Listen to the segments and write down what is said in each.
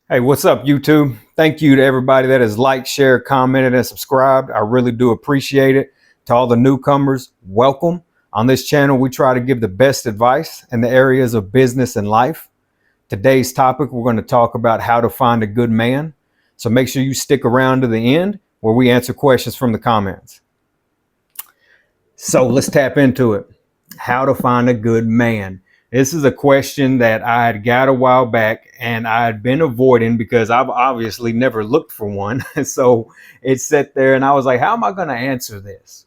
Hey, what's up, YouTube? Thank you to everybody that has liked, shared, commented, and subscribed. I really do appreciate it. To all the newcomers, welcome. On this channel, we try to give the best advice in the areas of business and life. Today's topic, we're going to talk about how to find a good man. So make sure you stick around to the end where we answer questions from the comments. So let's tap into it. How to find a good man. This is a question that I had got a while back and I had been avoiding because I've obviously never looked for one. So it sat there and I was like, how am I going to answer this?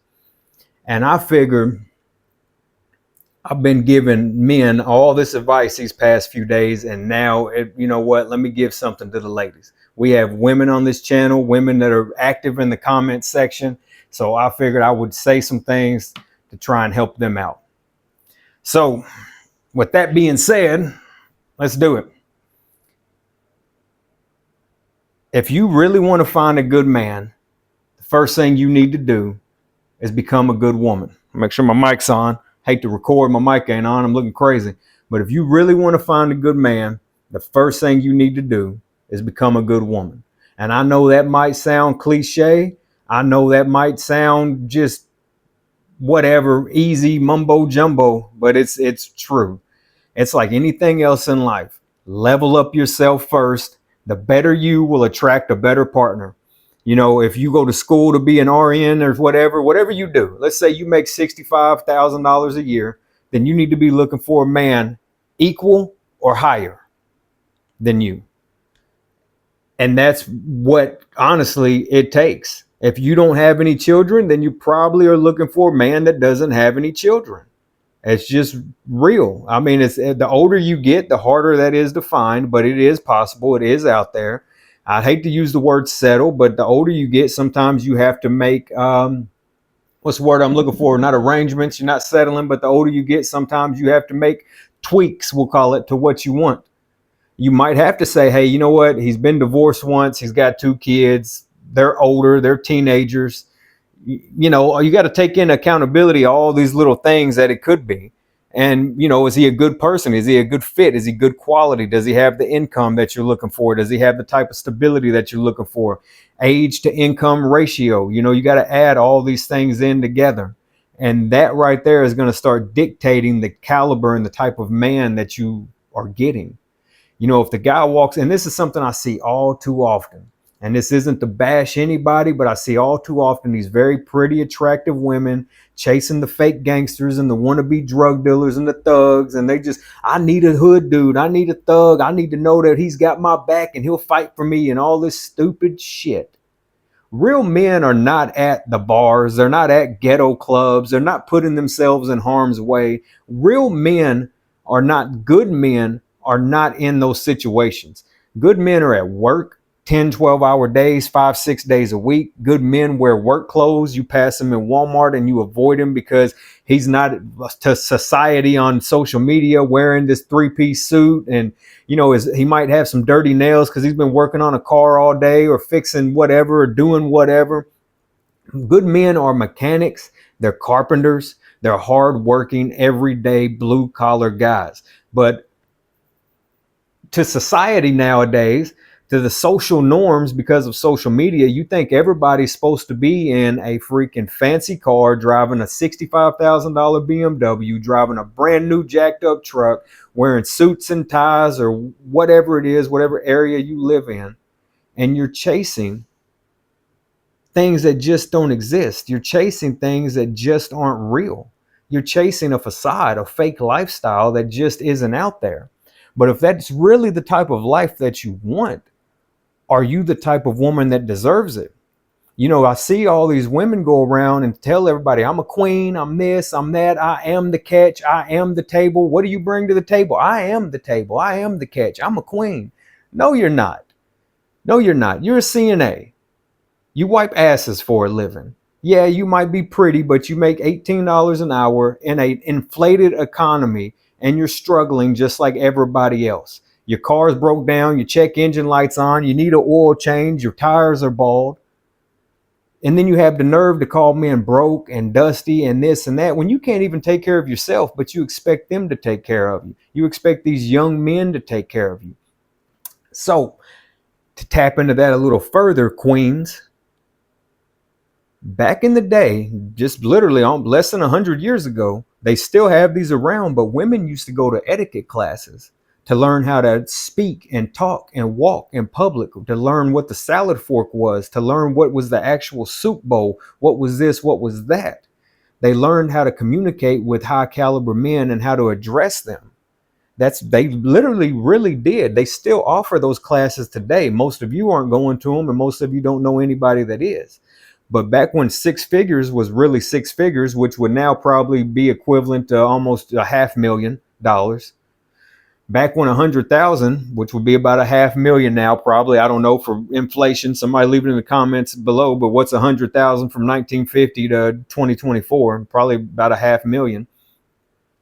And I figured I've been giving men all this advice these past few days. And now, you know what? Let me give something to the ladies. We have women on this channel, women that are active in the comment section. So I figured I would say some things to try and help them out. So with that being said, let's do it. If you really want to find a good man, the first thing you need to do is become a good woman. Make sure my mic's on. Hate to record, my mic ain't on. I'm looking crazy. But if you really want to find a good man, the first thing you need to do is become a good woman. And I know that might sound cliche. I know that might sound just whatever, easy mumbo jumbo, but it's true. It's like anything else in life. Level up yourself first. The better you will attract a better partner. You know, if you go to school to be an RN or whatever you do, let's say you make $65,000 a year, then you need to be looking for a man equal or higher than you. And that's what, honestly, it takes. If you don't have any children, then you probably are looking for a man that doesn't have any children. It's just real. I mean, it's the older you get, the harder that is to find, but it is possible. It is out there. I hate to use the word settle, but the older you get, sometimes you have to make, what's the word I'm looking for? Not arrangements. You're not settling, but the older you get, sometimes you have to make tweaks, we'll call it, to what you want. You might have to say, hey, you know what? He's been divorced once. He's got 2 kids. They're older. They're teenagers. You know, you got to take in accountability all these little things that it could be. And, you know, is he a good person? Is he a good fit? Is he good quality? Does he have the income that you're looking for? Does he have the type of stability that you're looking for? Age to income ratio. You know, you got to add all these things in together. And that right there is going to start dictating the caliber and the type of man that you are getting. You know, if the guy walks, and this is something I see all too often, and this isn't to bash anybody, but I see all too often these very pretty, attractive women chasing the fake gangsters and the wannabe drug dealers and the thugs. And they just, I need a hood dude. I need a thug. I need to know that he's got my back and he'll fight for me and all this stupid shit. Real men are not at the bars. They're not at ghetto clubs. They're not putting themselves in harm's way. Real men are not good men, are not in those situations. Good men are at work. 10, 12-hour days, 5, 6 days a week. Good men wear work clothes. You pass him in Walmart and you avoid him because he's not to society on social media wearing this 3-piece suit. And, you know, he might have some dirty nails because he's been working on a car all day or fixing whatever or doing whatever. Good men are mechanics. They're carpenters. They're hardworking, everyday blue-collar guys. But to society nowadays, to the social norms, because of social media, you think everybody's supposed to be in a freaking fancy car, driving a $65,000 BMW, driving a brand new jacked up truck, wearing suits and ties or whatever it is, whatever area you live in. And you're chasing things that just don't exist. You're chasing things that just aren't real. You're chasing a facade, a fake lifestyle that just isn't out there. But if that's really the type of life that you want, are you the type of woman that deserves it? You know, I see all these women go around and tell everybody, I'm a queen, I'm this, I'm that, I am the catch, I am the table. What do you bring to the table? I am the table, I am the catch, I'm a queen. No, you're not. No, you're not. You're a CNA. You wipe asses for a living. Yeah, you might be pretty, but you make $18 an hour in an inflated economy and you're struggling just like everybody else. Your car's broke down, your check engine light's on, you need an oil change, your tires are bald. And then you have the nerve to call men broke and dusty and this and that when you can't even take care of yourself, but you expect them to take care of you. You expect these young men to take care of you. So To tap into that a little further, queens, back in the day, just literally less than 100 years ago, they still have these around, but women used to go to etiquette classes to learn how to speak and talk and walk in public, to learn what the salad fork was, to learn what was the actual soup bowl, what was this, what was that. They learned how to communicate with high caliber men and how to address them. They literally really did. They still offer those classes today. Most of you aren't going to them, and most of you don't know anybody that is. But back when six figures was really six figures, which would now probably be equivalent to almost $500,000. Back when 100,000, which would be about $500,000 now, probably, I don't know, for inflation, somebody leave it in the comments below, but what's 100,000 from 1950 to 2024? Probably about $500,000.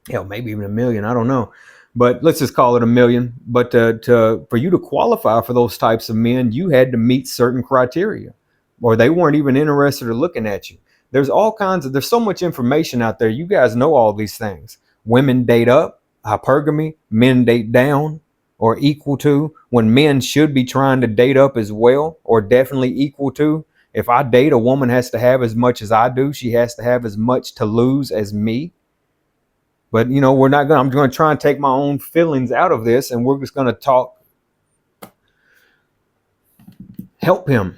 Hell, maybe even $1 million, I don't know. But let's just call it $1 million. But for you to qualify for those types of men, you had to meet certain criteria, or they weren't even interested in looking at you. There's so much information out there. You guys know all these things. Women date up, hypergamy, men date down or equal to, when men should be trying to date up as well, or definitely equal to. If I date, a woman has to have as much as I do. She has to have as much to lose as me. But, I'm going to try and take my own feelings out of this, and we're just going to help him.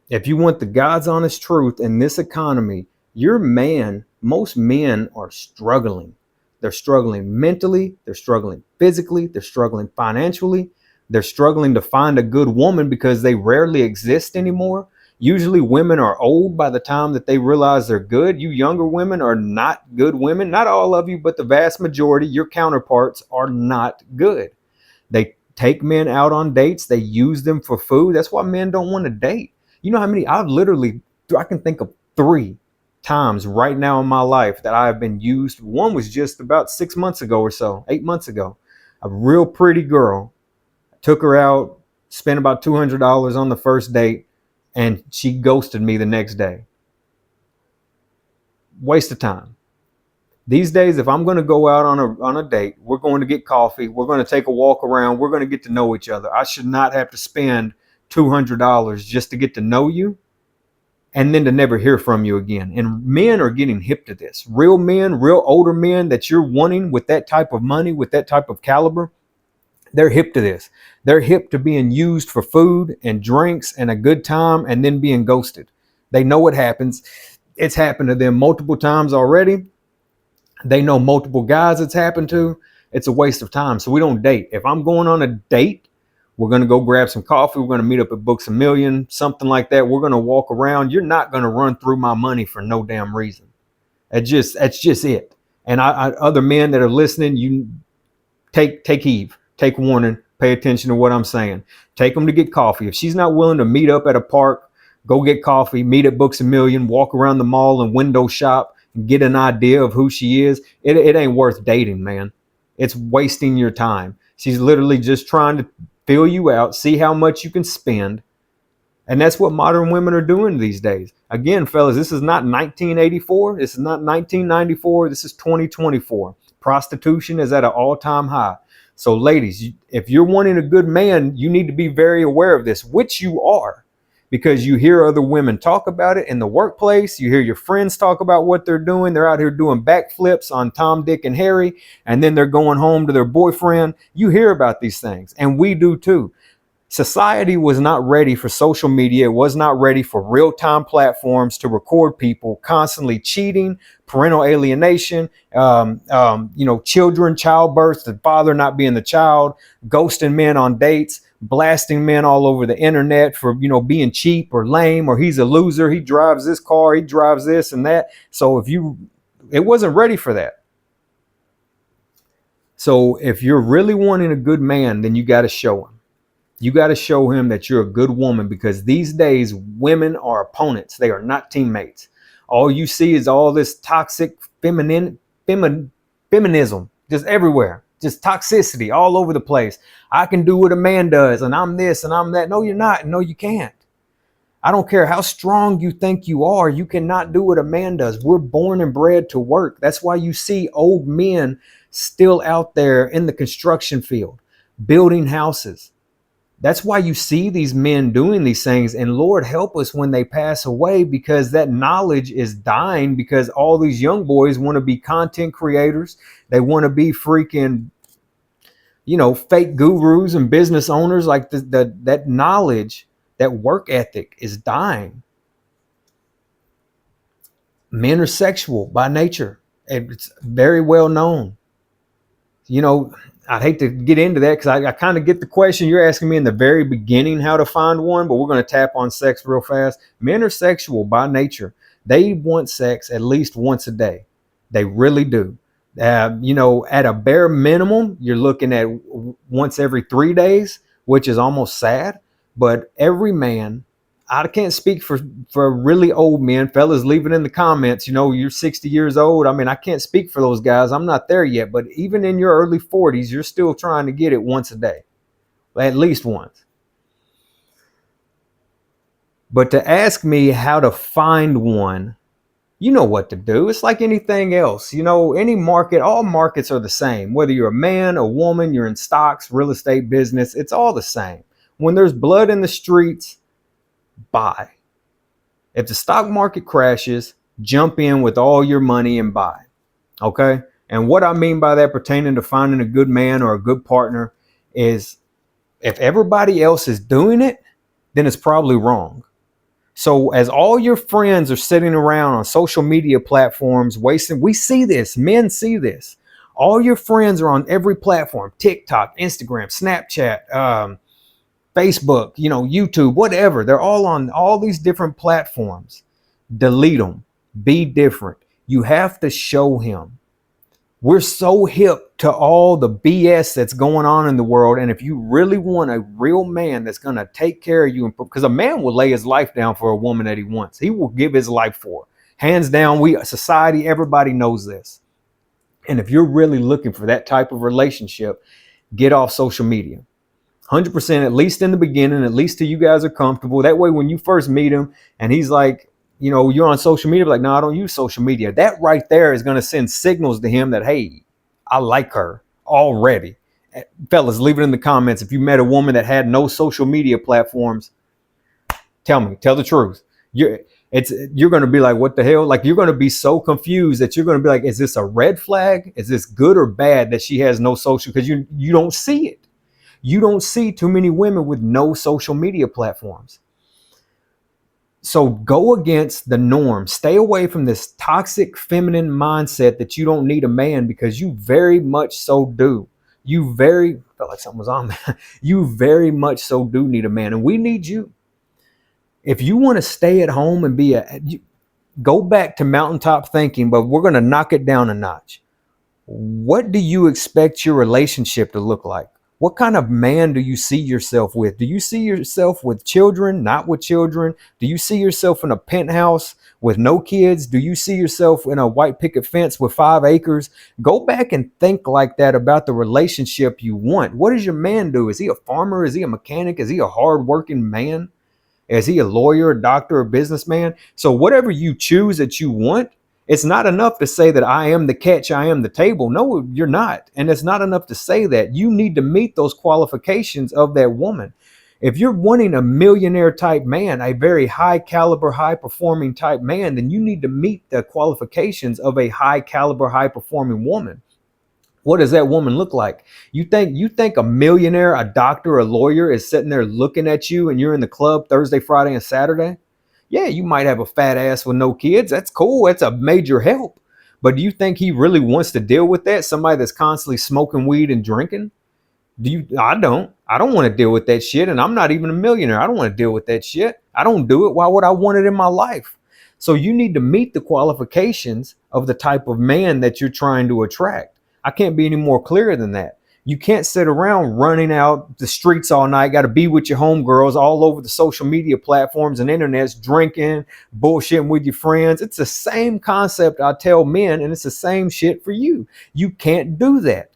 If you want the God's honest truth in this economy, most men are struggling. They're struggling mentally, they're struggling physically, they're struggling financially, they're struggling to find a good woman because they rarely exist anymore. Usually women are old by the time that they realize they're good. You younger women are not good women. Not all of you, but the vast majority, your counterparts, are not good. They take men out on dates. They use them for food. That's why men don't want to date. You know how many I can think of 3 times right now in my life that I have been used. One was just about 6 months ago or so, 8 months ago. A real pretty girl. Took her out, spent about $200 on the first date, and she ghosted me the next day. Waste of time. These days, if I'm going to go out on a date, we're going to get coffee, we're going to take a walk around, we're going to get to know each other. I should not have to spend $200 just to get to know you and then to never hear from you again. And men are getting hip to this. Real men, real older men that you're wanting with that type of money, with that type of caliber, they're hip to this. They're hip to being used for food and drinks and a good time and then being ghosted. They know what happens. It's happened to them multiple times already. They know multiple guys it's happened to. It's a waste of time. So we don't date. If I'm going on a date, we're going to go grab some coffee. We're going to meet up at Books A Million, something like that. We're going to walk around. You're not going to run through my money for no damn reason. That's just it. And other men that are listening, you take heed, take warning, pay attention to what I'm saying. Take them to get coffee. If she's not willing to meet up at a park, go get coffee, meet at Books A Million, walk around the mall and window shop and get an idea of who she is. It ain't worth dating, man. It's wasting your time. She's literally just trying to fill you out, see how much you can spend. And that's what modern women are doing these days. Again, fellas, this is not 1984. This is not 1994. This is 2024. Prostitution is at an all-time high. So ladies, if you're wanting a good man, you need to be very aware of this, which you are, because you hear other women talk about it in the workplace. You hear your friends talk about what they're doing. They're out here doing backflips on Tom, Dick, and Harry, and then they're going home to their boyfriend. You hear about these things, and we do too. Society was not ready for social media. It was not ready for real-time platforms to record people constantly cheating, parental alienation, children, childbirth, the father not being the child, ghosting men on dates, blasting men all over the internet for, being cheap or lame, or he's a loser. He drives this car, he drives this and that. So it wasn't ready for that. So if you're really wanting a good man, then you got to show him. You got to show him that you're a good woman, because these days women are opponents. They are not teammates. All you see is all this toxic feminism just everywhere. Just toxicity all over the place. I can do what a man does, and I'm this and I'm that. No, you're not. No, you can't. I don't care how strong you think you are. You cannot do what a man does. We're born and bred to work. That's why you see old men still out there in the construction field, building houses, That's why you see these men doing these things, and Lord help us when they pass away, because that knowledge is dying, because all these young boys want to be content creators. They want to be freaking, fake gurus and business owners. Like that knowledge, that work ethic is dying. Men are sexual by nature. It's very well known. I'd hate to get into that because I kind of get the question you're asking me in the very beginning, how to find one, but we're going to tap on sex real fast. Men are sexual by nature. They want sex at least once a day. They really do. At a bare minimum, you're looking at once every 3 days, which is almost sad. But every man, I can't speak for really old men. Fellas, leave it in the comments. You're 60 years old. I mean, I can't speak for those guys. I'm not there yet. But even in your early 40s, you're still trying to get it once a day, at least once. But to ask me how to find one, you know what to do. It's like anything else. Any market, all markets are the same. Whether you're a man, a woman, you're in stocks, real estate, business, it's all the same. When there's blood in the streets, buy. If the stock market crashes, jump in with all your money and buy. Okay? And what I mean by that, pertaining to finding a good man or a good partner, is if everybody else is doing it, then it's probably wrong. So as all your friends are sitting around on social media platforms wasting, we see this, men see this. All your friends are on every platform: TikTok, Instagram, Snapchat, Facebook, YouTube, whatever. They're all on all these different platforms. Delete them. Be different. You have to show him. We're so hip to all the BS that's going on in the world. And if you really want a real man that's going to take care of you, because a man will lay his life down for a woman that he wants. He will give his life for her. Hands down, society, everybody knows this. And if you're really looking for that type of relationship, get off social media. 100%, at least in the beginning, at least till you guys are comfortable. That way, when you first meet him and he's like, you're on social media, like, no, I don't use social media. That right there is going to send signals to him that, hey, I like her already. Fellas, leave it in the comments. If you met a woman that had no social media platforms, tell the truth. You're going to be like, what the hell? Like, you're going to be so confused that you're going to be like, is this a red flag? Is this good or bad that she has no social? Because you don't see it. You don't see too many women with no social media platforms. So go against the norm. Stay away from this toxic feminine mindset that you don't need a man, because you very much so do. Felt like something was on there. You very much so do need a man, and we need you. If you want to stay at home and go back to mountaintop thinking, but we're going to knock it down a notch. What do you expect your relationship to look like? What kind of man do you see yourself with? Do you see yourself with children, not with children? Do you see yourself in a penthouse with no kids? Do you see yourself in a white picket fence with 5 acres? Go back and think like that about the relationship you want. What does your man do? Is he a farmer? Is he a mechanic? Is he a hardworking man? Is he a lawyer, a doctor, a businessman? So whatever you choose that you want, it's not enough to say that I am the catch, I am the table. No, you're not. And it's not enough to say that. You need to meet those qualifications of that woman. If you're wanting a millionaire type man, a very high caliber, high performing type man, then you need to meet the qualifications of a high caliber, high performing woman. What does that woman look like? You think a millionaire, a doctor, a lawyer is sitting there looking at you and you're in the club Thursday, Friday, and Saturday? Yeah, you might have a fat ass with no kids. That's cool. That's a major help. But do you think he really wants to deal with that? Somebody that's constantly smoking weed and drinking? I don't want to deal with that shit. And I'm not even a millionaire. I don't want to deal with that shit. I don't do it. Why would I want it in my life? So you need to meet the qualifications of the type of man that you're trying to attract. I can't be any more clear than that. You can't sit around running out the streets all night, got to be with your homegirls all over the social media platforms and internets, drinking, bullshitting with your friends. It's the same concept I tell men, and it's the same shit for you. You can't do that.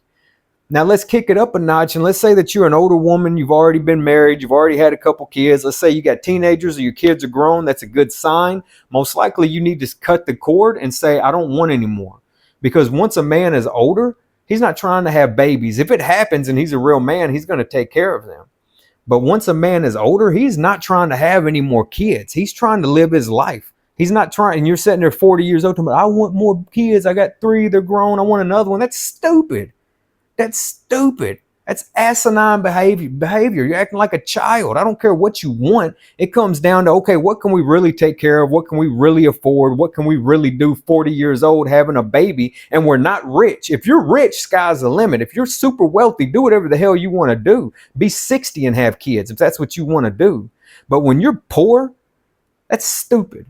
Now let's kick it up a notch, and let's say that you're an older woman, you've already been married, you've already had a couple kids. Let's say you got teenagers or your kids are grown. That's a good sign. Most likely you need to cut the cord and say, I don't want any more. Because once a man is older, he's not trying to have babies. If it happens and he's a real man, he's going to take care of them. But once a man is older, he's not trying to have any more kids. He's trying to live his life. He's not trying, and you're sitting there 40 years old, talking about, I want more kids. I got 3, they're grown. I want another one. That's stupid. That's stupid. That's asinine behavior. You're acting like a child. I don't care what you want. It comes down to, okay, what can we really take care of? What can we really afford? What can we really do 40 years old having a baby? And we're not rich. If you're rich, sky's the limit. If you're super wealthy, do whatever the hell you want to do. Be 60 and have kids if that's what you want to do. But when you're poor, that's stupid.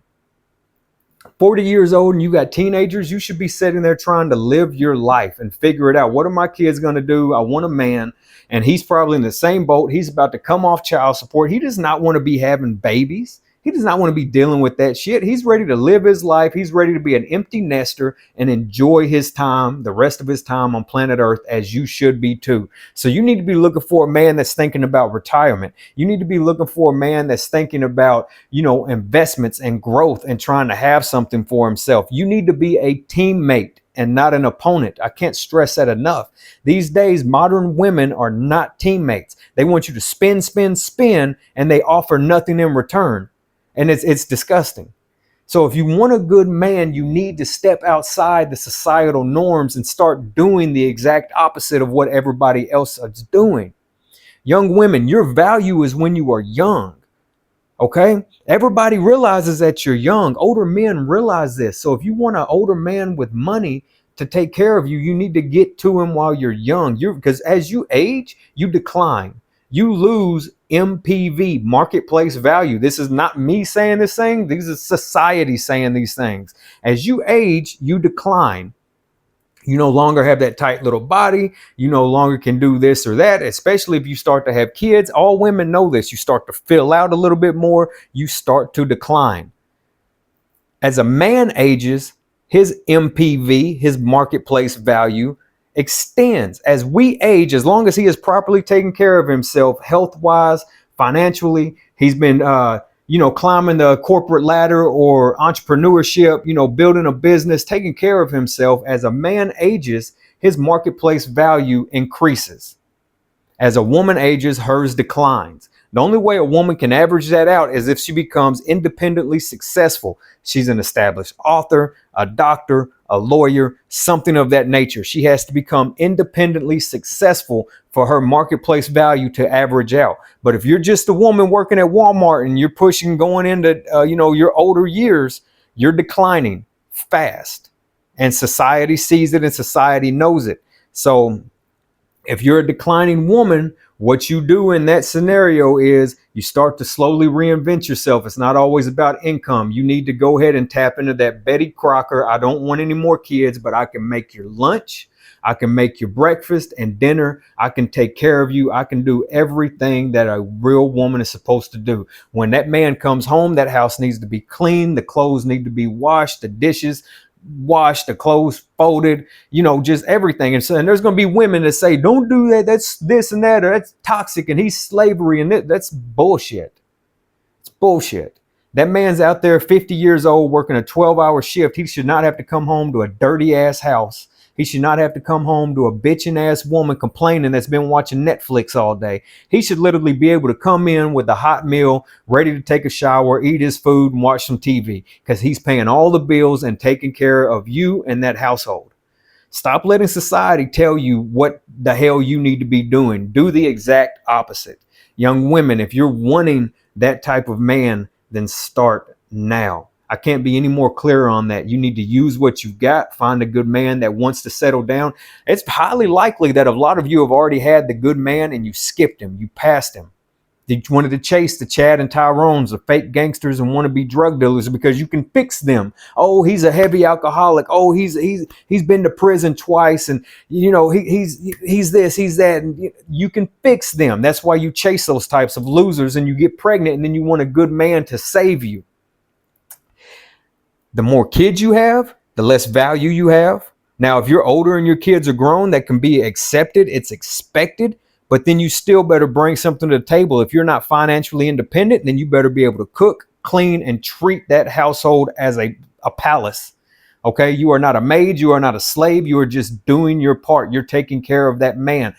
40 years old and you got teenagers, you should be sitting there trying to live your life and figure it out. What are my kids going to do? I want a man, and he's probably in the same boat. He's about to come off child support. He does not want to be having babies. He does not want to be dealing with that shit. He's ready to live his life. He's ready to be an empty nester and enjoy his time, the rest of his time on planet Earth, as you should be too. So you need to be looking for a man that's thinking about retirement. You need to be looking for a man that's thinking about, investments and growth and trying to have something for himself. You need to be a teammate and not an opponent. I can't stress that enough. These days, modern women are not teammates. They want you to spin, spin, spin, and they offer nothing in return. And it's disgusting. So if you want a good man, you need to step outside the societal norms and start doing the exact opposite of what everybody else is doing. Young women, your value is when you are young. Okay? Everybody realizes that you're young. Older men realize this. So if you want an older man with money to take care of you, you need to get to him while you're young. Because as you age, you decline. You lose MPV, marketplace value. This is not me saying this thing. These are society saying these things. As you age, you decline. You no longer have that tight little body. You no longer can do this or that, especially if you start to have kids. All women know this. You start to fill out a little bit more. You start to decline. As a man ages, his MPV, his marketplace value, extends. As we age, as long as he is properly taking care of himself, health-wise, financially, he's been, climbing the corporate ladder or entrepreneurship, building a business, taking care of himself. As a man ages, his marketplace value increases. As a woman ages, hers declines. The only way a woman can average that out is if she becomes independently successful. She's an established author, a doctor, a lawyer, something of that nature. She has to become independently successful for her marketplace value to average out. But if you're just a woman working at Walmart and you're pushing going into, your older years, you're declining fast. And society sees it and society knows it. So if you're a declining woman, what you do in that scenario is you start to slowly reinvent yourself. It's not always about income. You need to go ahead and tap into that Betty Crocker. I don't want any more kids, but I can make your lunch. I can make your breakfast and dinner. I can take care of you. I can do everything that a real woman is supposed to do. When that man comes home, that house needs to be clean. The clothes need to be washed, the dishes washed, the clothes folded, just everything. And there's going to be women that say, don't do that. That's this and that, or that's toxic and he's slavery. And that's bullshit. It's bullshit. That man's out there 50 years old working a 12-hour shift. He should not have to come home to a dirty ass house. He should not have to come home to a bitching ass woman complaining that's been watching Netflix all day. He should literally be able to come in with a hot meal, ready to take a shower, eat his food, and watch some TV because he's paying all the bills and taking care of you and that household. Stop letting society tell you what the hell you need to be doing. Do the exact opposite. Young women, if you're wanting that type of man, then start now. I can't be any more clear on that. You need to use what you've got. Find a good man that wants to settle down. It's highly likely that a lot of you have already had the good man and you skipped him. You passed him. You wanted to chase the Chad and Tyrones, the fake gangsters and wannabe drug dealers because you can fix them. Oh, he's a heavy alcoholic. Oh, he's been to prison twice, and he's this, he's that. And you can fix them. That's why you chase those types of losers and you get pregnant, and then you want a good man to save you. The more kids you have, the less value you have. Now, if you're older and your kids are grown, that can be accepted. It's expected. But then you still better bring something to the table. If you're not financially independent, then you better be able to cook, clean, and treat that household as a palace. Okay? You are not a maid. You are not a slave. You are just doing your part. You're taking care of that man.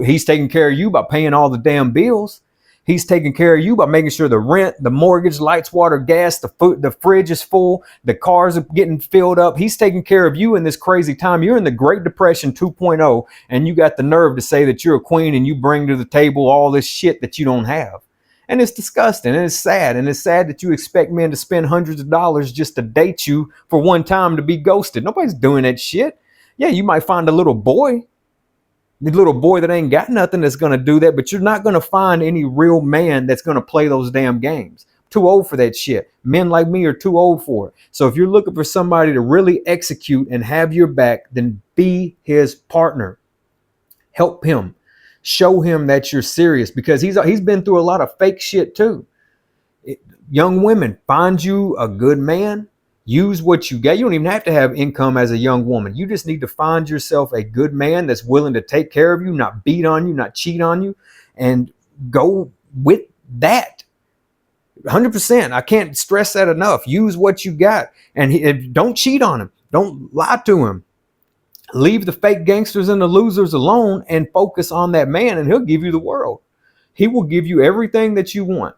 He's taking care of you by paying all the damn bills. He's taking care of you by making sure the rent, the mortgage, lights, water, gas, the food, the fridge is full, the cars are getting filled up. He's taking care of you in this crazy time. You're in the Great Depression 2.0, and you got the nerve to say that you're a queen and you bring to the table all this shit that you don't have. And it's disgusting and it's sad. And it's sad that you expect men to spend hundreds of dollars just to date you for one time to be ghosted. Nobody's doing that shit. Yeah, you might find a little boy, the little boy that ain't got nothing that's going to do that, but you're not going to find any real man that's going to play those damn games. Too old for that shit. Men like me are too old for it. So if you're looking for somebody to really execute and have your back, then be his partner. Help him. Show him that you're serious, because he's been through a lot of fake shit too. Young women, find you a good man. Use what you get. You don't even have to have income as a young woman. You just need to find yourself a good man that's willing to take care of you, not beat on you, not cheat on you, and go with that. 100%. I can't stress that enough. Use what you got, and don't cheat on him. Don't lie to him. Leave the fake gangsters and the losers alone and focus on that man, and he'll give you the world. He will give you everything that you want.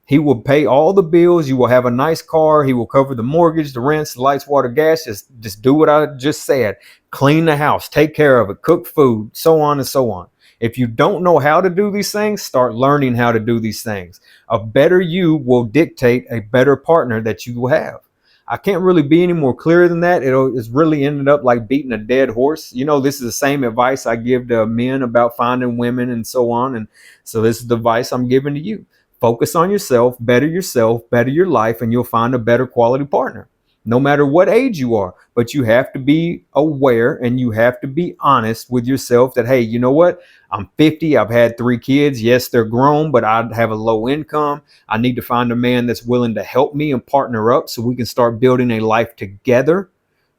He will pay all the bills. You will have a nice car. He will cover the mortgage, the rents, the lights, water, gas. Just do what I just said. Clean the house, take care of it, cook food, so on and so on. If you don't know how to do these things, start learning how to do these things. A better you will dictate a better partner that you will have. I can't really be any more clear than that. It's really ended up like beating a dead horse. You know, this is the same advice I give to men about finding women and so on. And so this is the advice I'm giving to you. Focus on yourself, better your life, and you'll find a better quality partner, no matter what age you are. But you have to be aware and you have to be honest with yourself that, hey, you know what? I'm 50. I've had 3 kids. Yes, they're grown, but I have a low income. I need to find a man that's willing to help me and partner up so we can start building a life together.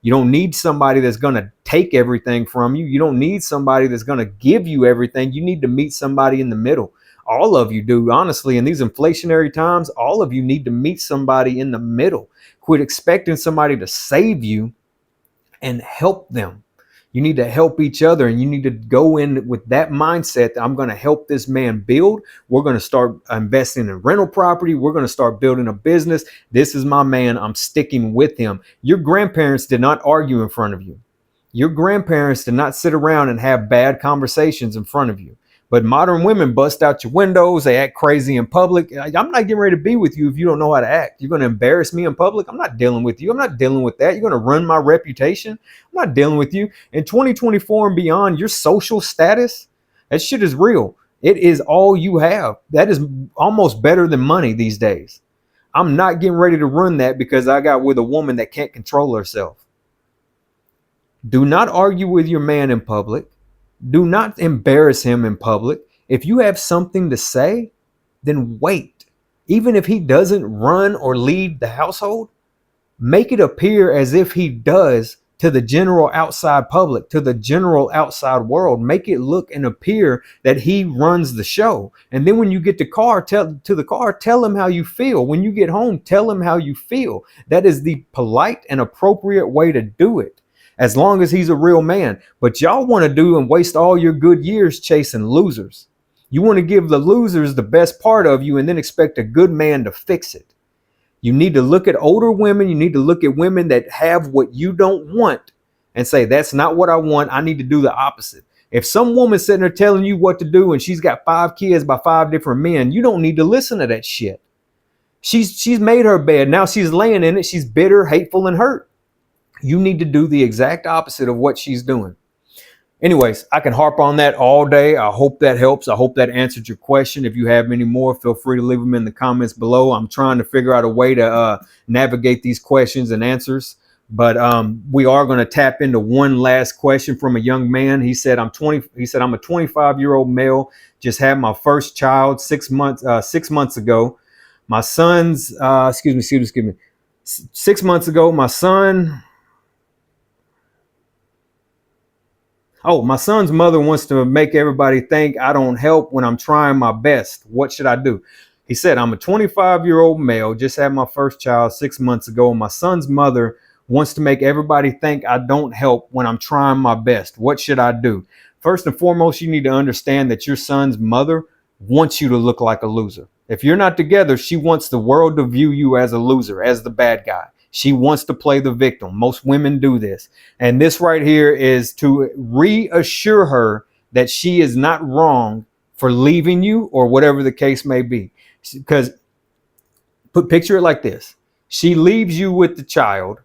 You don't need somebody that's going to take everything from you. You don't need somebody that's going to give you everything. You need to meet somebody in the middle. All of you do, honestly. In these inflationary times, all of you need to meet somebody in the middle. Quit expecting somebody to save you and help them. You need to help each other, and you need to go in with that mindset that I'm going to help this man build. We're going to start investing in rental property. We're going to start building a business. This is my man. I'm sticking with him. Your grandparents did not argue in front of you. Your grandparents did not sit around and have bad conversations in front of you. But modern women bust out your windows. They act crazy in public. I'm not getting ready to be with you if you don't know how to act. You're going to embarrass me in public. I'm not dealing with you. I'm not dealing with that. You're going to ruin my reputation. I'm not dealing with you. In 2024 and beyond, your social status, that shit is real. It is all you have. That is almost better than money these days. I'm not getting ready to run that because I got with a woman that can't control herself. Do not argue with your man in public. Do not embarrass him in public. If you have something to say, then wait. Even if he doesn't run or lead the household, make it appear as if he does to the general outside public, to the general outside world. Make it look and appear that he runs the show. And then when you get tell him how you feel. When you get home, tell him how you feel. That is the polite and appropriate way to do it, as long as he's a real man. But y'all want to do and waste all your good years chasing losers. You want to give the losers the best part of you and then expect a good man to fix it. You need to look at older women. You need to look at women that have what you don't want and say, that's not what I want. I need to do the opposite. If some woman's sitting there telling you what to do and she's got 5 kids by 5 different men, you don't need to listen to that shit. She's made her bed. Now she's laying in it. She's bitter, hateful, and hurt. You need to do the exact opposite of what she's doing. Anyways, I can harp on that all day. I hope that helps. I hope that answered your question. If you have any more, feel free to leave them in the comments below. I'm trying to figure out a way to navigate these questions and answers. But we are going to tap into one last question from a young man. He said, I'm a 25-year-old male. Just had my first child 6 months ago. My son's, 6 months ago, my son's mother wants to make everybody think I don't help when I'm trying my best. What should I do? He said, I'm a 25-year-old male, just had my first child 6 months ago. And my son's mother wants to make everybody think I don't help when I'm trying my best. What should I do? First and foremost, you need to understand that your son's mother wants you to look like a loser. If you're not together, she wants the world to view you as a loser, as the bad guy. She wants to play the victim. Most women do this. And this right here is to reassure her that she is not wrong for leaving you or whatever the case may be. Because picture it like this. She leaves you with the child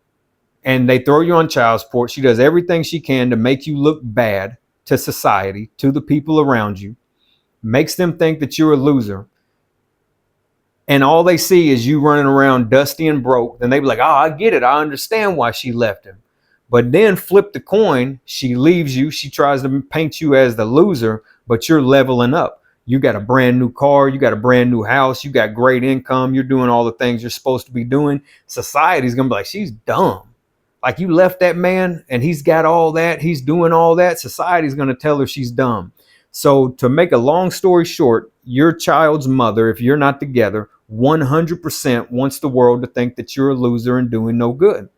and they throw you on child support. She does everything she can to make you look bad to society, to the people around you, makes them think that you're a loser. And all they see is you running around dusty and broke. Then they be like, oh, I get it. I understand why she left him. But then flip the coin. She leaves you. She tries to paint you as the loser, but you're leveling up. You got a brand new car. You got a brand new house. You got great income. You're doing all the things you're supposed to be doing. Society's going to be like, she's dumb. Like, you left that man and he's got all that. He's doing all that. Society's going to tell her she's dumb. So to make a long story short, your child's mother, if you're not together, 100% wants the world to think that you're a loser and doing no good.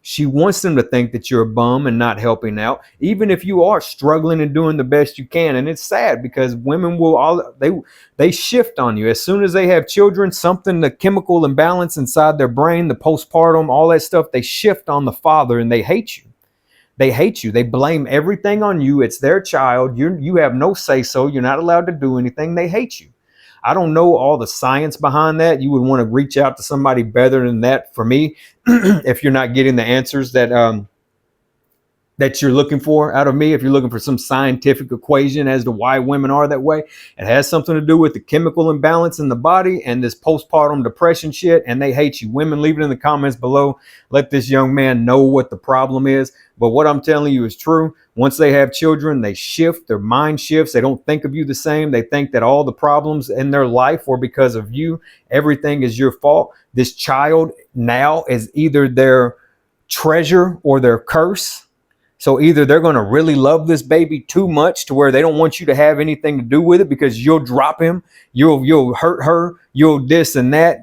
She wants them to think that you're a bum and not helping out, even if you are struggling and doing the best you can. And it's sad because women will they shift on you. As soon as they have children, something, the chemical imbalance inside their brain, the postpartum, all that stuff, they shift on the father and they hate you. They hate you. They blame everything on you. It's their child. You have no say so. You're not allowed to do anything. They hate you. I don't know all the science behind that. You would want to reach out to somebody better than that for me if you're not getting the answers that you're looking for out of me. If you're looking for some scientific equation as to why women are that way, it has something to do with the chemical imbalance in the body and this postpartum depression shit, and they hate you. Women, leave it in the comments below. Let this young man know what the problem is. But what I'm telling you is true. Once they have children, they shift, their mind shifts. They don't think of you the same. They think that all the problems in their life were because of you. Everything is your fault. This child now is either their treasure or their curse. So either they're going to really love this baby too much to where they don't want you to have anything to do with it because you'll drop him, you'll hurt her, you'll this and that.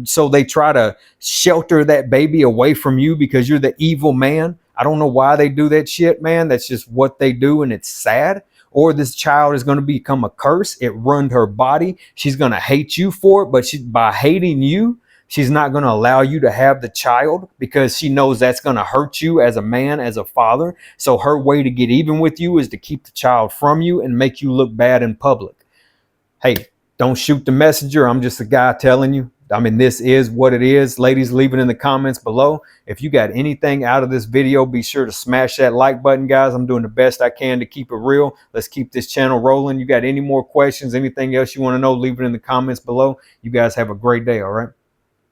So they try to shelter that baby away from you because you're the evil man. I don't know why they do that shit, man. That's just what they do, and it's sad. Or this child is going to become a curse. It ruined her body. She's going to hate you for it, but by hating you, she's not going to allow you to have the child because she knows that's going to hurt you as a man, as a father. So her way to get even with you is to keep the child from you and make you look bad in public. Hey, don't shoot the messenger. I'm just a guy telling you. I mean, this is what it is. Ladies, leave it in the comments below. If you got anything out of this video, be sure to smash that like button, guys. I'm doing the best I can to keep it real. Let's keep this channel rolling. You got any more questions, anything else you want to know, leave it in the comments below. You guys have a great day, all right?